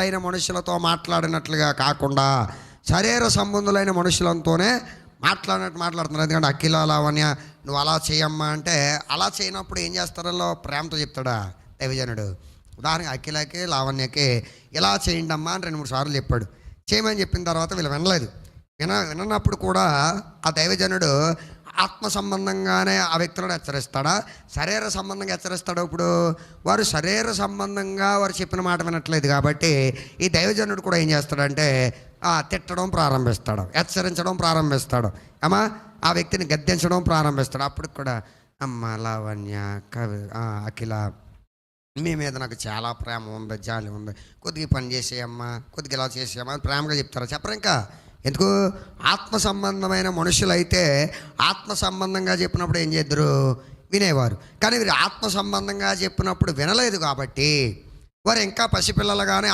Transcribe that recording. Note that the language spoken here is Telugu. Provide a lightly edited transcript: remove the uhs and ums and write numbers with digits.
అయిన మనుషులతో మాట్లాడినట్లుగా కాకుండా శరీర సంబంధులైన మనుషులతోనే మాట్లాడుతున్నారు. ఎందుకంటే అఖిల, లావణ్య నువ్వు అలా చేయమ్మా అంటే అలా చేయనప్పుడు ఏం చేస్తారో ప్రేమతో చెప్తాడా దైవజనుడు. ఉదాహరణకి అఖిలకి, లావణ్యకి ఇలా చేయండి అమ్మా అని 2-3 సార్లు చెప్పాడు. చేయమని చెప్పిన తర్వాత వీళ్ళు వినలేదు. వినప్పుడు కూడా ఆ దైవజనుడు ఆత్మ సంబంధంగానే ఆ వ్యక్తులను హెచ్చరిస్తాడా, శరీర సంబంధంగా హెచ్చరిస్తాడు? ఇప్పుడు వారు శరీర సంబంధంగా వారు చెప్పిన మాట వినట్లేదు కాబట్టి ఈ దైవజనుడు కూడా ఏం చేస్తాడంటే తిట్టడం ప్రారంభిస్తాడు, హెచ్చరించడం ప్రారంభిస్తాడు, అమ్మా ఆ వ్యక్తిని గద్దించడం ప్రారంభిస్తాడు. అప్పుడు కూడా అమ్మ లావణ్య, అఖిల, మీ మీద నాకు చాలా ప్రేమ ఉంది, జాలి ఉంది, కొద్దిగా పని చేసేయమ్మా, కొద్దిగా ఇలా చేసేయమ్మా అని ప్రేమగా చెప్తారా? చెప్పరు. ఇంకా ఎందుకు? ఆత్మ సంబంధమైన మనుషులైతే ఆత్మ సంబంధంగా చెప్పినప్పుడు ఏం చేద్దరు? వినేవారు. కానీ వీరు ఆత్మ సంబంధంగా చెప్పినప్పుడు వినలేదు కాబట్టి వారు ఇంకా పసిపిల్లలుగానే